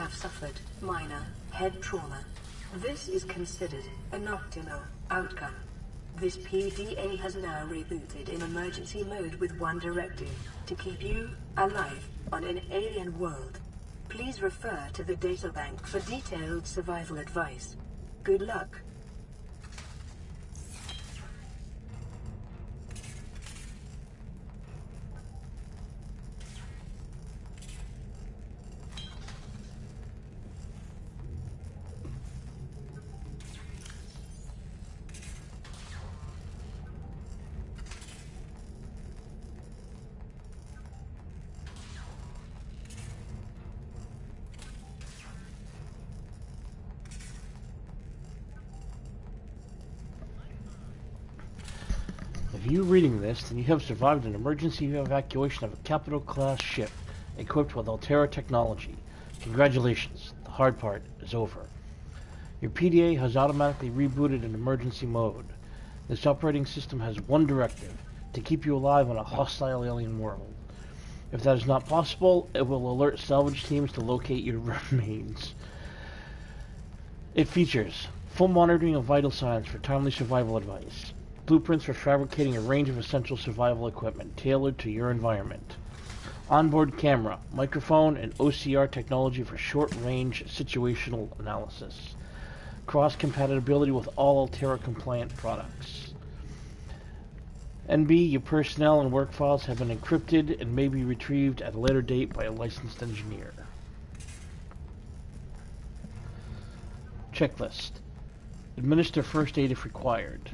have suffered minor head trauma. This is considered an optimal outcome. This PDA has now rebooted in emergency mode with one directive: to keep you alive on an alien world. Please refer to the databank for detailed survival advice. Good luck. If you reading this, then you have survived an emergency evacuation of a capital-class ship equipped with Altera technology. Congratulations, the hard part is over. Your PDA has automatically rebooted in emergency mode. This operating system has one directive: to keep you alive on a hostile alien world. If that is not possible, it will alert salvage teams to locate your remains. It features full monitoring of vital signs for timely survival advice, blueprints for fabricating a range of essential survival equipment tailored to your environment, onboard camera, microphone, and OCR technology for short-range situational analysis, cross-compatibility with all Altera-compliant products. NB, your personnel and work files have been encrypted and may be retrieved at a later date by a licensed engineer. Checklist. Administer first aid if required.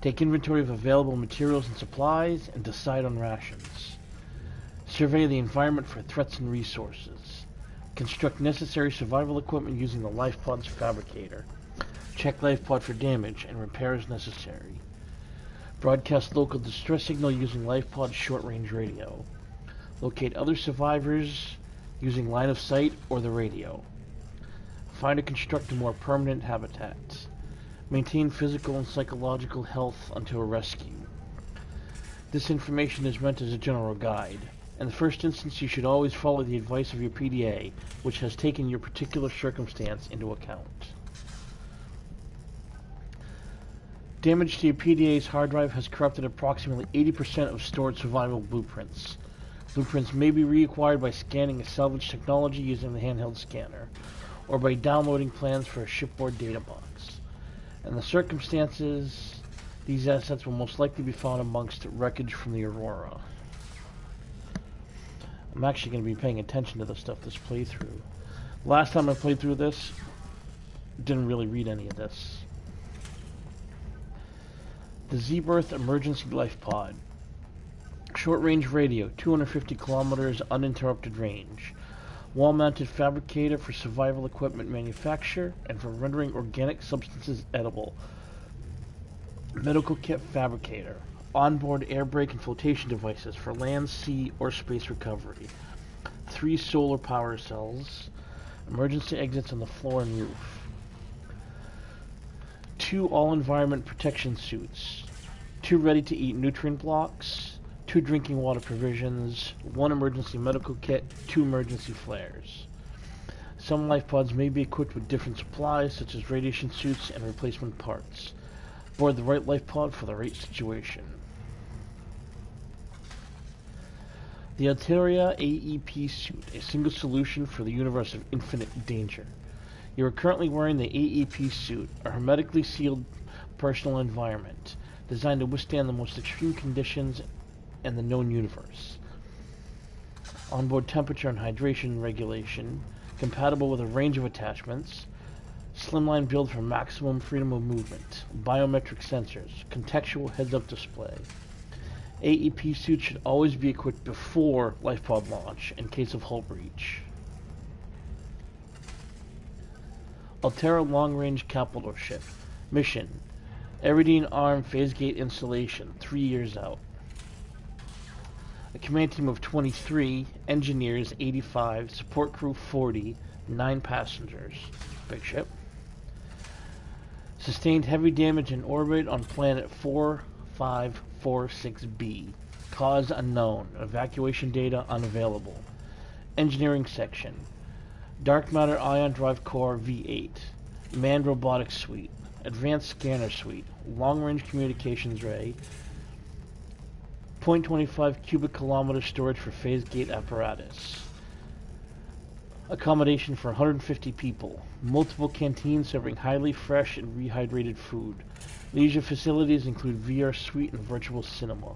Take inventory of available materials and supplies and decide on rations. Survey the environment for threats and resources. Construct necessary survival equipment using the LifePod's fabricator. Check LifePod for damage and repairs necessary. Broadcast local distress signal using LifePod's short-range radio. Locate other survivors using line of sight or the radio. Find or construct a more permanent habitat. Maintain physical and psychological health until rescue. This information is meant as a general guide. In the first instance, you should always follow the advice of your PDA, which has taken your particular circumstance into account. Damage to your PDA's hard drive has corrupted approximately 80% of stored survival blueprints. Blueprints may be reacquired by scanning a salvage technology using the handheld scanner, or by downloading plans for a shipboard data box. In the circumstances, these assets will most likely be found amongst wreckage from the Aurora. I'm actually going to be paying attention to the stuff this playthrough. Last time I played through this, didn't really read any of this. The Z-Birth Emergency Life Pod. Short-range radio, 250 kilometers uninterrupted range. Wall-mounted fabricator for survival equipment manufacture and for rendering organic substances edible. Medical kit fabricator. Onboard air brake and flotation devices for land, sea, or space recovery. 3 solar power cells. Emergency exits on the floor and roof. 2 all-environment protection suits. 2 ready-to-eat nutrient blocks. 2 drinking water provisions, 1 emergency medical kit, 2 emergency flares. Some life pods may be equipped with different supplies, such as radiation suits and replacement parts. Board the right life pod for the right situation. The Altera AEP suit, a single solution for the universe of infinite danger. You are currently wearing the AEP suit, a hermetically sealed personal environment, designed to withstand the most extreme conditions in the known universe. Onboard temperature and hydration regulation, compatible with a range of attachments, slimline build for maximum freedom of movement, biometric sensors, contextual heads-up display. AEP suits should always be equipped before LifePod launch in case of hull breach. Altera long-range capital ship. Mission: Eridine Arm phase gate installation, 3 years out. A command team of 23, engineers 85, support crew 40, 9 passengers. Big ship. Sustained heavy damage in orbit on planet 4546b. Cause unknown. Evacuation data unavailable. Engineering section. Dark Matter Ion Drive Core V8, Manned Robotics Suite, Advanced Scanner Suite, Long Range Communications Ray, 0.25 cubic kilometer storage for phase gate apparatus. Accommodation for 150 people. Multiple canteens serving highly fresh and rehydrated food. Leisure facilities include VR suite and virtual cinema.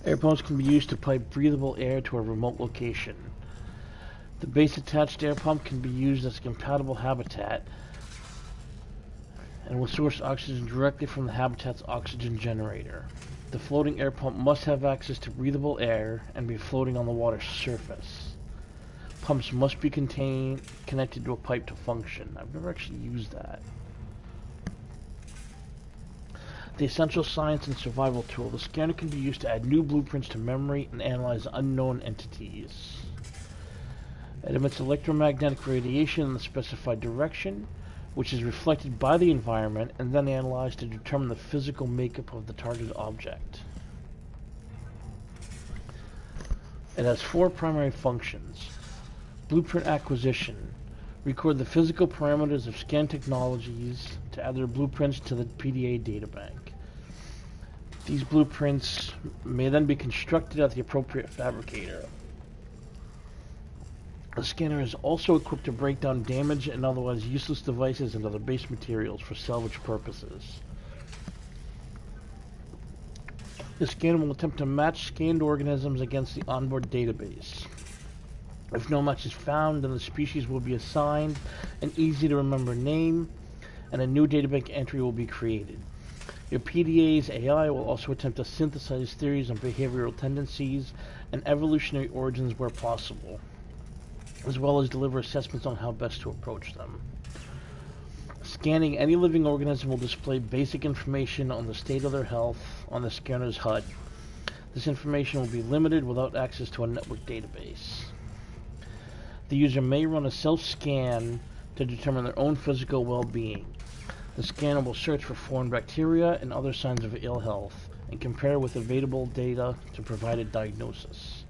Air pumps can be used to pipe breathable air to a remote location. The base attached air pump can be used as a compatible habitat and will source oxygen directly from the habitat's oxygen generator. The floating air pump must have access to breathable air and be floating on the water's surface. Pumps must be connected to a pipe to function. I've never actually used that. The essential science and survival tool. The scanner can be used to add new blueprints to memory and analyze unknown entities. It emits electromagnetic radiation in the specified direction, which is reflected by the environment and then analyzed to determine the physical makeup of the targeted object. It has 4 primary functions. Blueprint acquisition. Record the physical parameters of scan technologies to add their blueprints to the PDA databank. These blueprints may then be constructed at the appropriate fabricator. The scanner is also equipped to break down damaged and otherwise useless devices and other base materials for salvage purposes. The scanner will attempt to match scanned organisms against the onboard database. If no match is found, then the species will be assigned an easy-to-remember name, and a new databank entry will be created. Your PDA's AI will also attempt to synthesize theories on behavioral tendencies and evolutionary origins where possible, as well as deliver assessments on how best to approach them. Scanning any living organism will display basic information on the state of their health on the scanner's HUD. This information will be limited without access to a network database. The user may run a self-scan to determine their own physical well-being. The scanner will search for foreign bacteria and other signs of ill health and compare with available data to provide a diagnosis.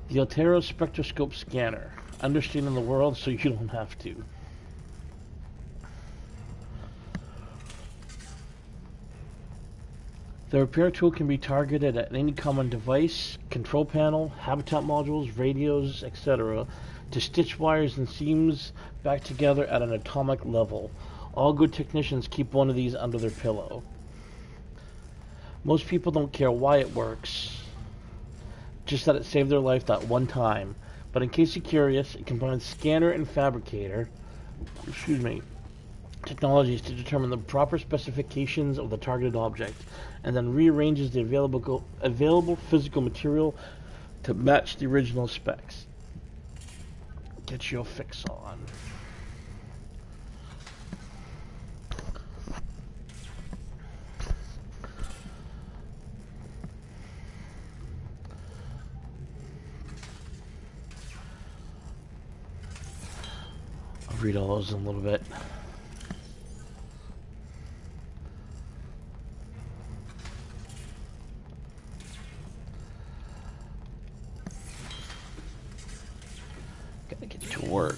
The Altero Spectroscope Scanner. Understanding the world so you don't have to. The repair tool can be targeted at any common device, control panel, habitat modules, radios, etc. to stitch wires and seams back together at an atomic level. All good technicians keep one of these under their pillow. Most people don't care why it works, just that it saved their life that one time. But in case you're curious, it combines scanner and fabricator, technologies to determine the proper specifications of the targeted object, and then rearranges the available physical material to match the original specs. Get your fix on. I'll read all those in a little bit. Gotta get to work.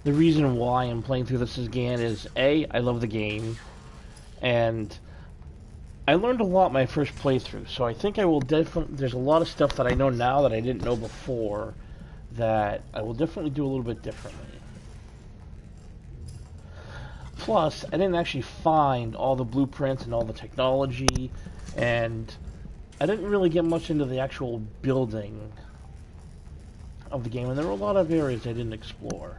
The reason why I'm playing through this again is A, I love the game, and I learned a lot my first playthrough, so I think I will definitely, there's a lot of stuff that I know now that I didn't know before that I will definitely do a little bit differently. Plus, I didn't actually find all the blueprints and all the technology, and I didn't really get much into the actual building of the game, and there were a lot of areas I didn't explore.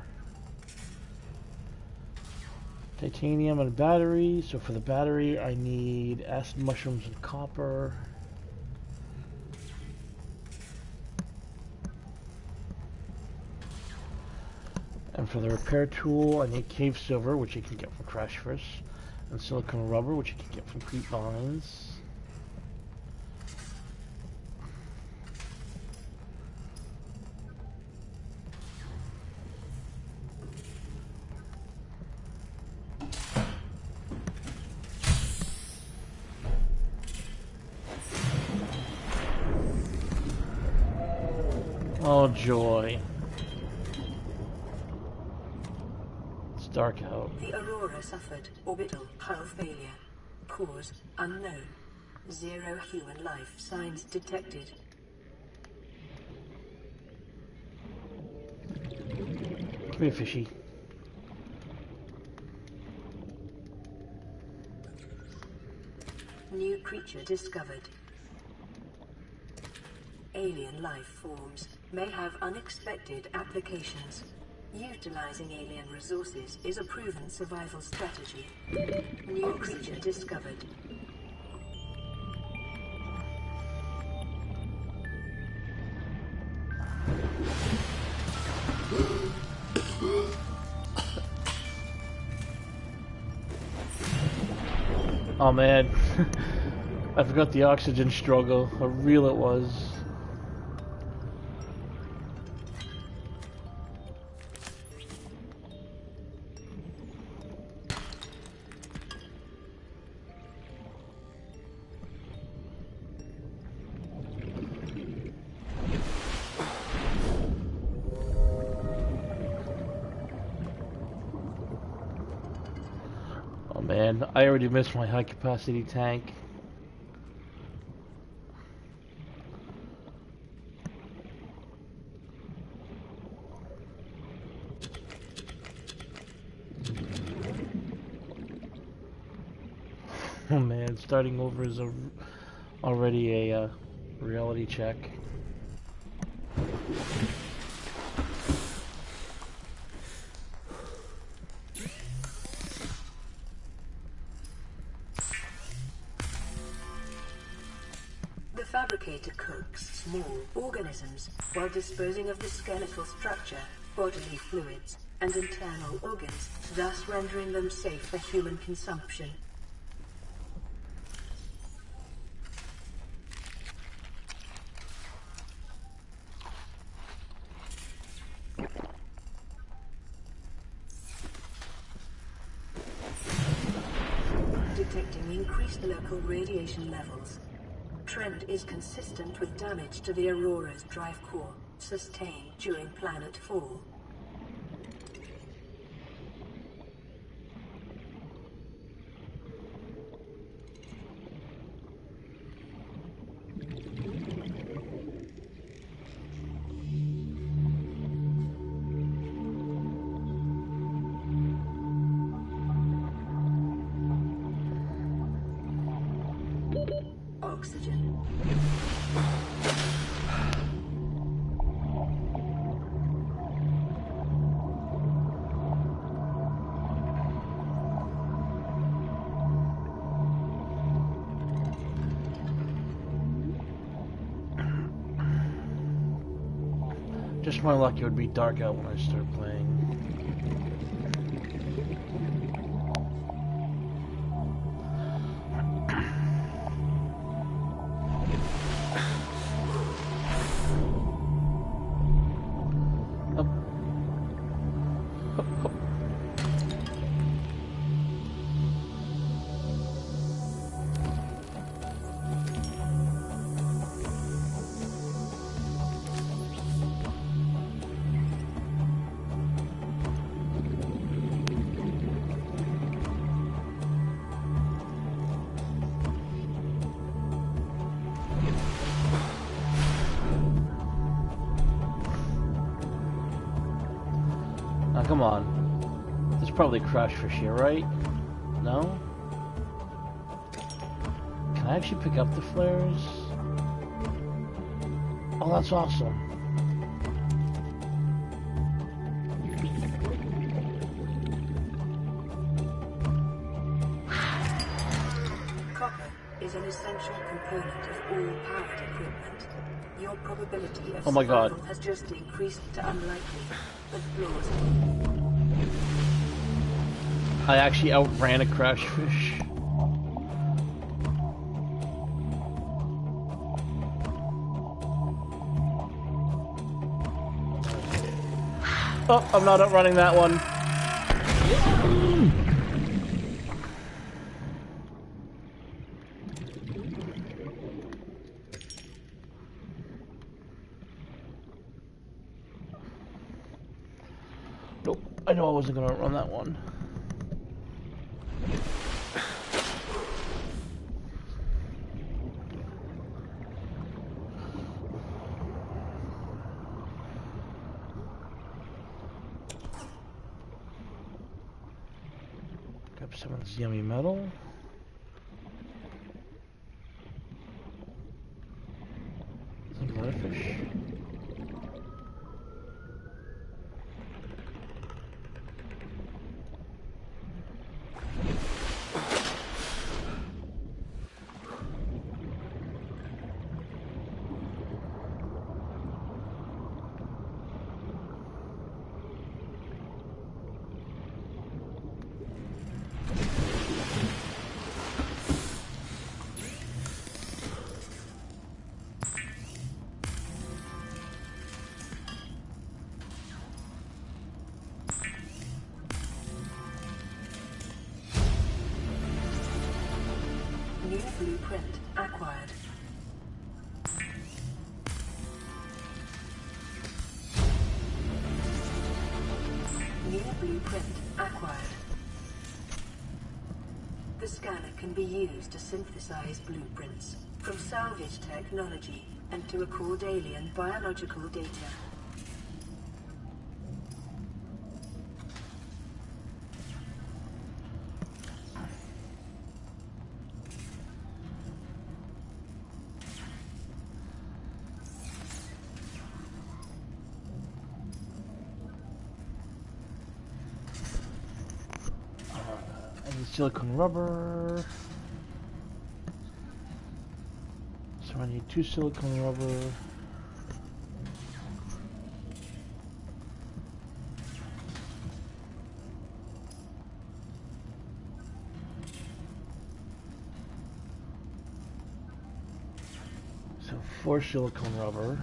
Titanium and battery. So for the battery, I need acid mushrooms and copper. And for the repair tool, I need cave silver, which you can get from Crash Fish, and silicone rubber, which you can get from Creep Vines. Oh joy. It's dark out. The Aurora suffered orbital hull failure. Cause unknown. 0 human life signs detected. Come here, fishy. New creature discovered. Alien life forms may have unexpected applications. Utilizing alien resources is a proven survival strategy. New creature discovered. Oh man, I forgot the oxygen struggle, how real it was. Oh man, I already missed my high capacity tank. Oh man, starting over is already a reality check. The fabricator cooks small organisms while disposing of the skeletal structure, bodily fluids, and internal organs, thus rendering them safe for human consumption. Detecting increased local radiation levels. Trend is consistent with damage to the Aurora's drive core, sustained during planet fall. Oxygen. Just my luck, it would be dark out when I start playing. Now come on. There's probably crash fish here, right? No? Can I actually pick up the flares? Oh, that's awesome. Copper is an essential component of all powered equipment. Your probability of Oh my God. survival has just increased to unlikely, but plausible. I actually outran a crash fish. Oh, I'm not outrunning that one. Nope, I know I wasn't gonna run that one. Grab some of this yummy metal. Some fish. New blueprint acquired. New blueprint acquired. The scanner can be used to synthesize blueprints from salvage technology and to record alien biological data. Silicone rubber. So I need 2 silicone rubber. So 4 silicone rubber.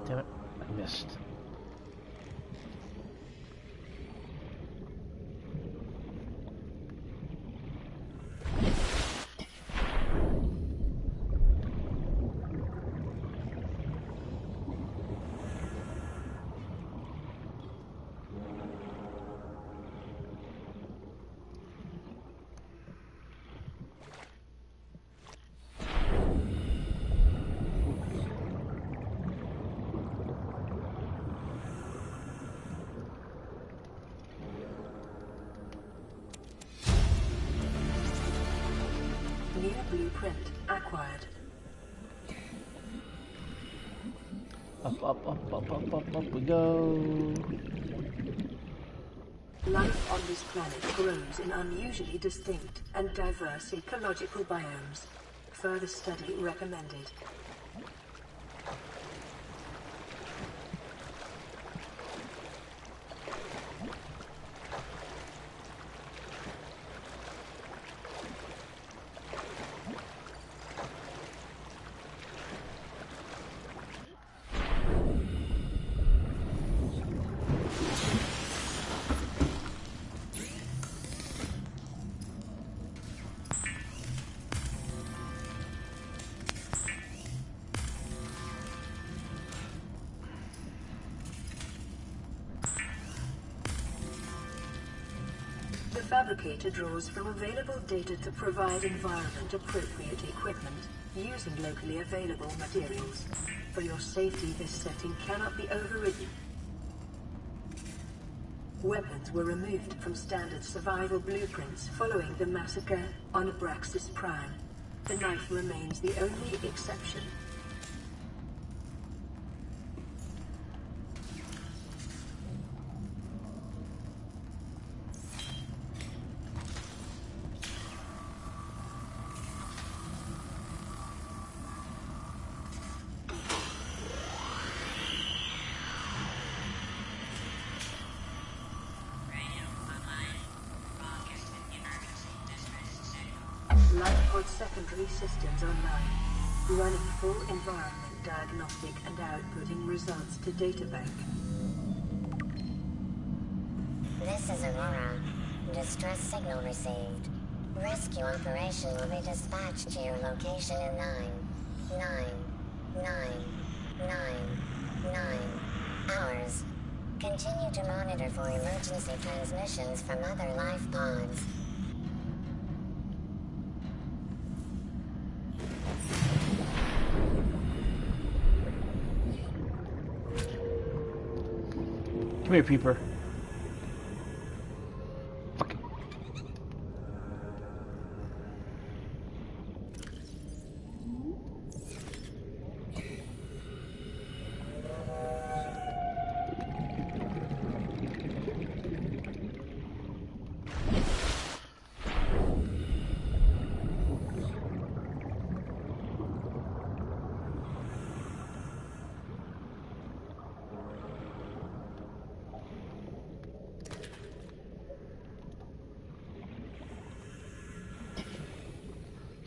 Damn it, I missed. New blueprint acquired. Up we go. Life on this planet grows in unusually distinct and diverse ecological biomes. Further study recommended. The fabricator draws from available data to provide environment-appropriate equipment using locally available materials. For your safety, this setting cannot be overridden. Weapons were removed from standard survival blueprints following the massacre on Abraxas Prime. The knife remains the only exception. secondary systems online. Running full environment diagnostic and outputting results to databank. This is Aurora. Distress signal received. Rescue operation will be dispatched to your location in 9 hours. Continue to monitor for emergency transmissions from other life pods. Come here, Peeper. Fuck.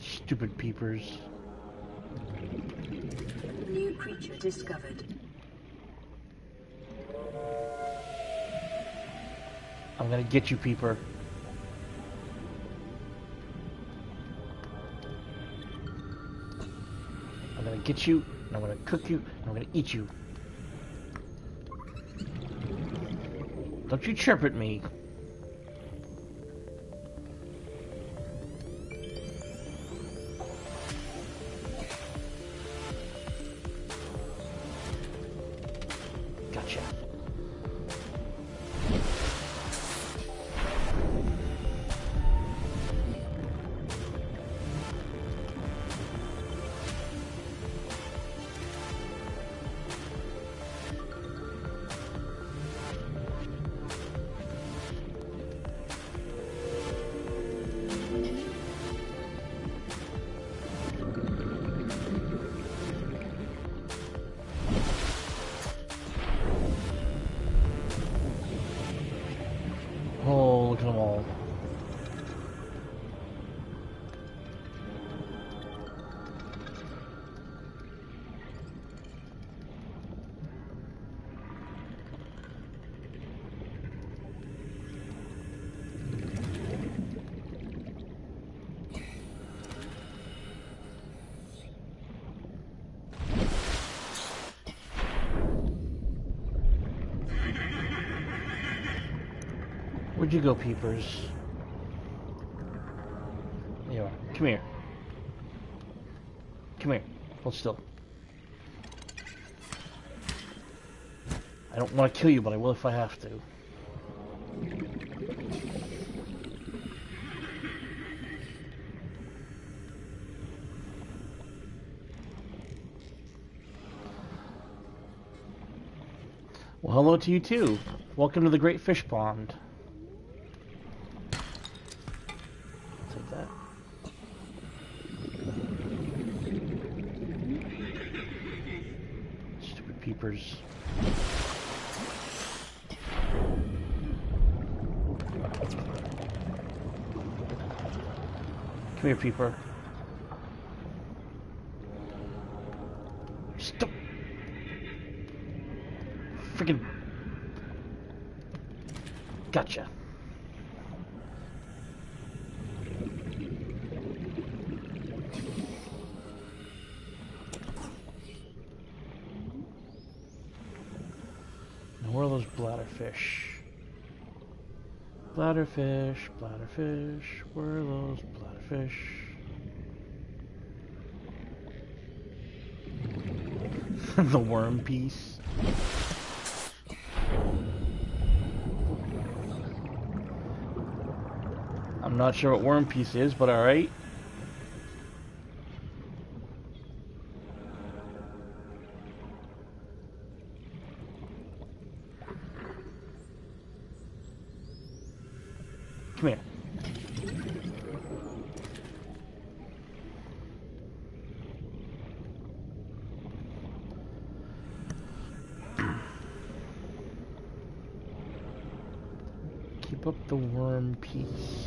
Stupid peepers. New creature discovered. I'm gonna get you, Peeper. I'm gonna get you, and I'm gonna cook you, and I'm gonna eat you. Don't you chirp at me. Gotcha. Oh, look at them all. Where'd you go, Peepers? There you are. Come here. Come here. Hold still. I don't want to kill you, but I will if I have to. Well, hello to you too. Welcome to the Great Fish Pond. Take that. Stupid peepers. Come here, peeper. Stop. Freaking. Gotcha. Now where are those bladderfish? Bladderfish, bladderfish, where are those bladderfish? The worm piece. I'm not sure what worm piece is, but alright. Come here. Keep up the worm piece.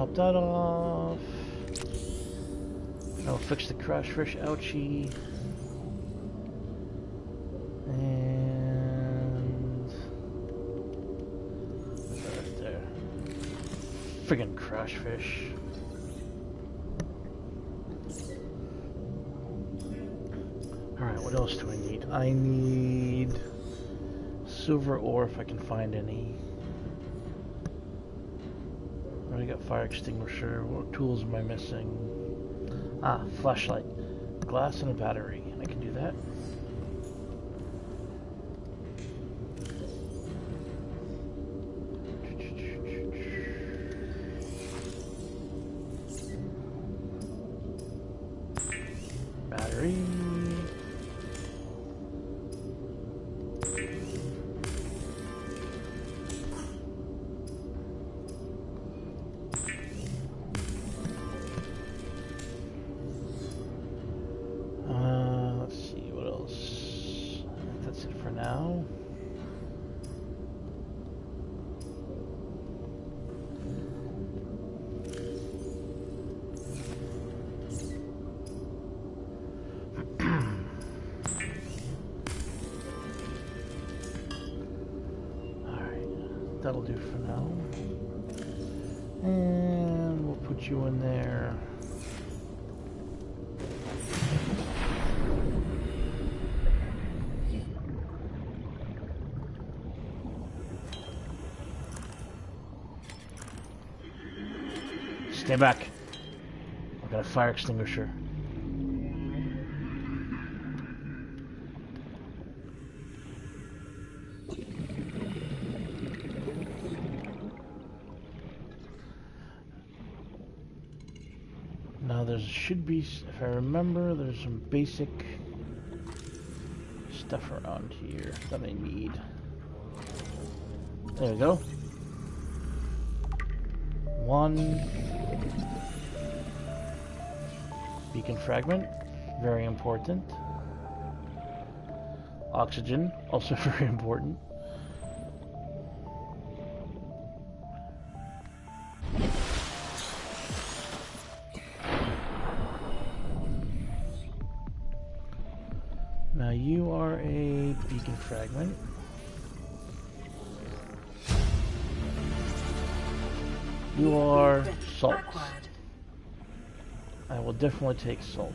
top that off. I'll fix the crash fish ouchie. And right there. Friggin' crash fish. Alright, what else do I need? I need silver ore if I can find any. I already got fire extinguisher. What tools am I missing? Ah, flashlight. Glass and a battery. I can do that. Battery. Let's see, what else? I think that's it for now. That'll do for now. And we'll put you in there. Stay back. I've got a fire extinguisher. Now there should be, if I remember, there's some basic stuff around here that I need. There we go. One beacon fragment, very important. Oxygen, also very important. Now you are a beacon fragment. You are salt. I will definitely take salt.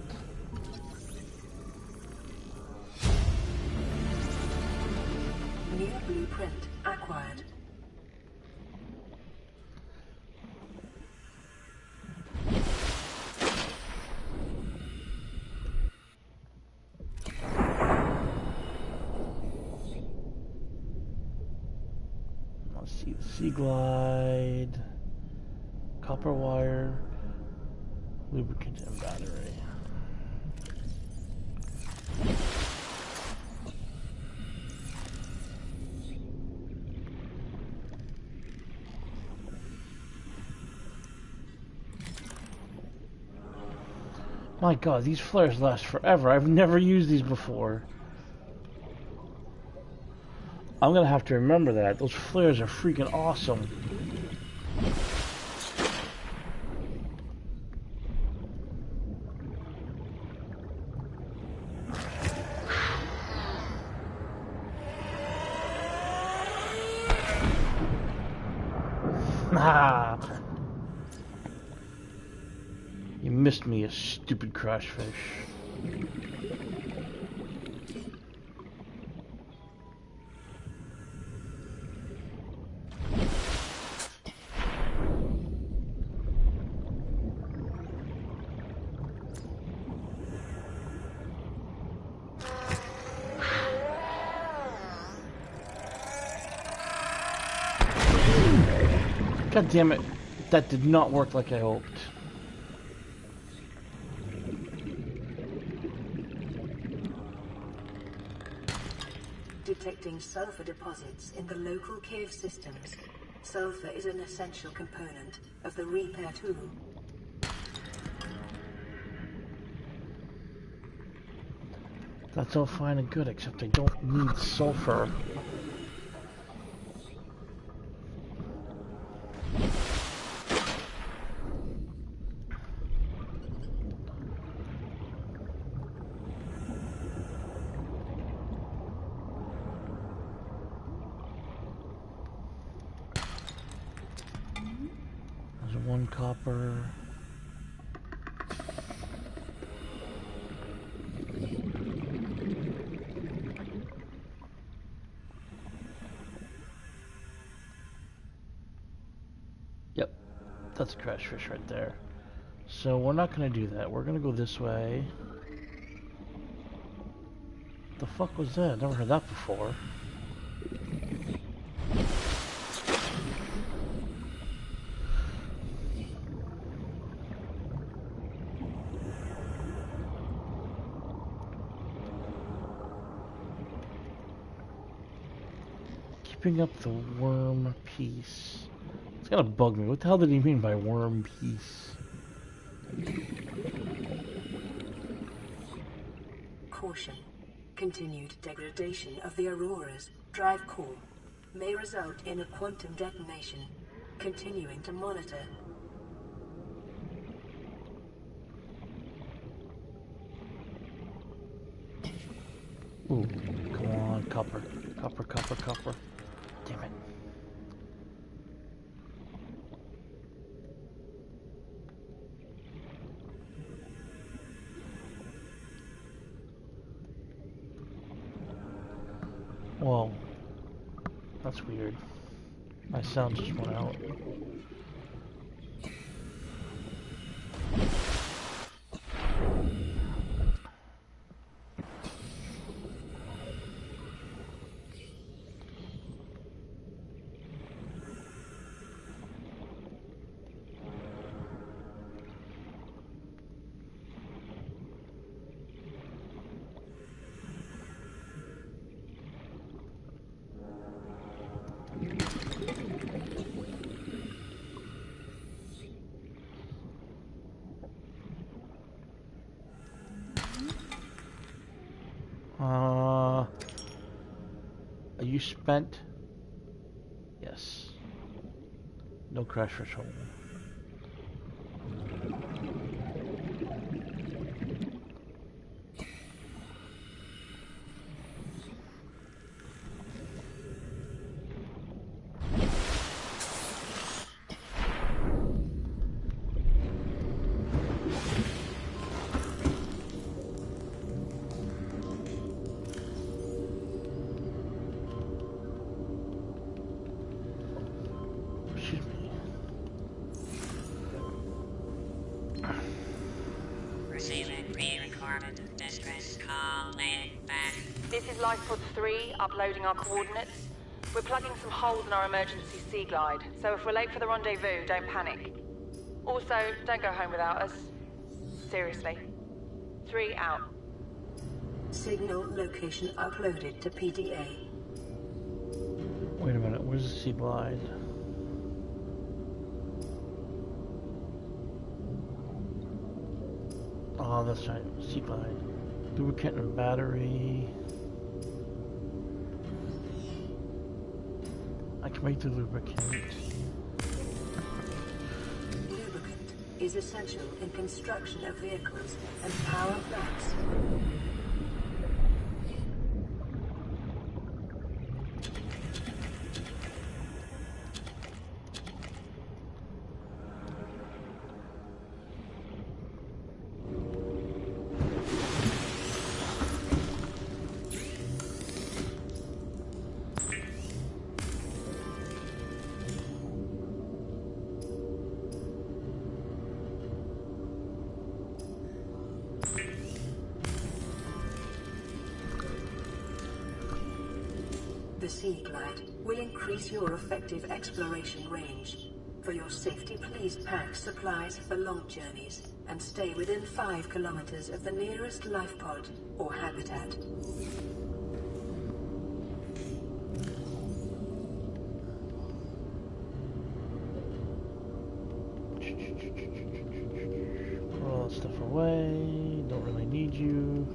New blueprint acquired. Let's see, the Sea Glide, copper wire, lubricant, and battery. My god, these flares last forever. I've never used these before. I'm gonna have to remember that. Those flares are freaking awesome. Ah! You missed me, you stupid crash fish. God damn it, that did not work like I hoped. Detecting sulfur deposits in the local cave systems. Sulfur is an essential component of the repair tool. That's all fine and good, except I don't need sulfur. 1 copper. Yep, that's a crash fish right there. So we're not going to do that. We're going to go this way. The fuck was that? Never heard that before. Keeping up the worm piece. It's gotta bug me. What the hell did he mean by worm piece? Caution. Continued degradation of the Aurora's drive core may result in a quantum detonation. Continuing to monitor. Ooh, come on, copper. Copper, copper, copper. Damn it. Whoa. That's weird. My sound just went out. Are you spent? Yes. No crash threshold. This is Lifepod 3, uploading our coordinates. We're plugging some holes in our emergency sea glide, so if we're late for the rendezvous, don't panic. Also, don't go home without us. Seriously. 3 out. Signal location uploaded to PDA. Wait a minute, where's the sea glide? Oh, that's right, sea glide. Lubricant and battery. I can make the lubricant. Lubricant is essential in construction of vehicles and power plants. The Sea Glide will increase your effective exploration range. For your safety, please pack supplies for long journeys and stay within 5 kilometers of the nearest life pod or habitat. Put all that stuff away. Don't really need you.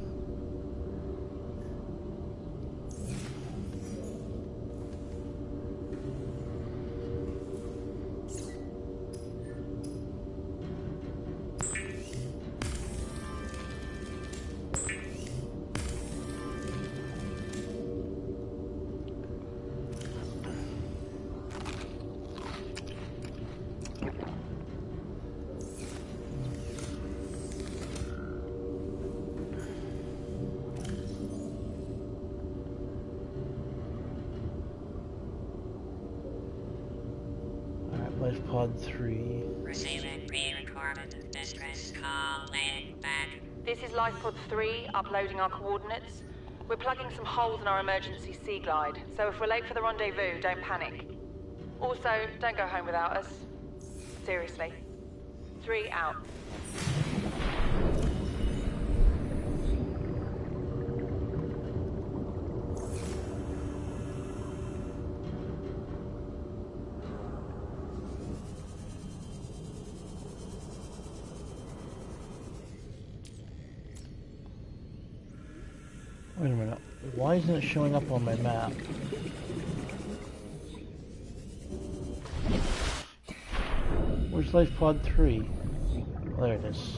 Life pod 3. Receiving pre-recorded distress call laying back. This is Life Pod 3, uploading our coordinates. We're plugging some holes in our emergency sea glide, so if we're late for the rendezvous, don't panic. Also, don't go home without us. Seriously. 3 out. Wait a minute. Why isn't it showing up on my map? Where's Life Pod 3? Oh, there it is.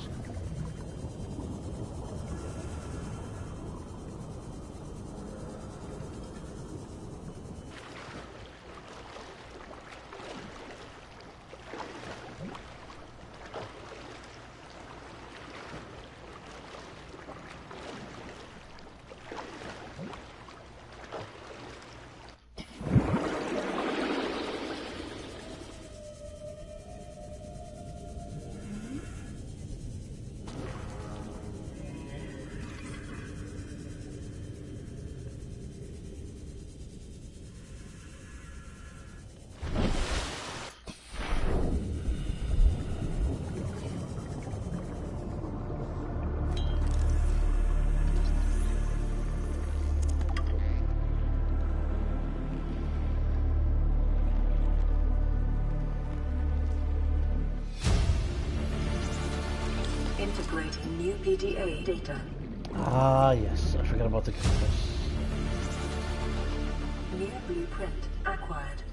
Integrating new PDA data. Ah, yes. I forgot about the compass. New blueprint acquired.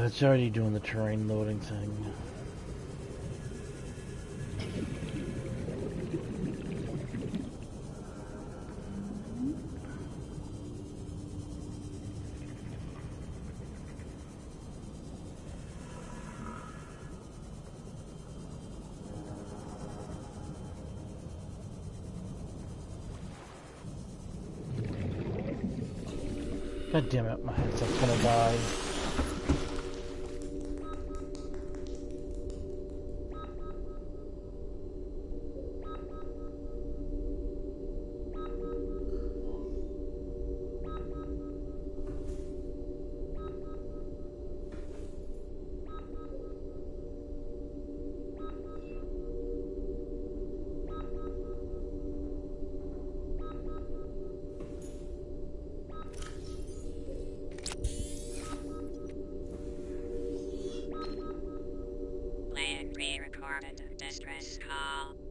It's already doing the terrain loading thing. God damn it, my headset's gonna die.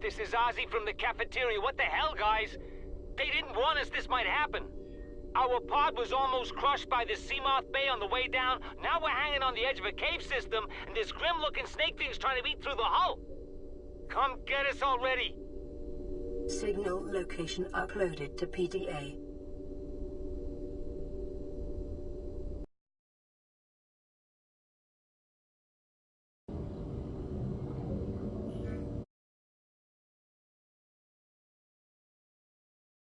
This is Ozzy from the cafeteria. What the hell, guys? They didn't warn us this might happen. Our pod was almost crushed by this Seamoth Bay on the way down. Now we're hanging on the edge of a cave system, and this grim-looking snake thing's trying to eat through the hull. Come get us already. Signal location uploaded to PDA.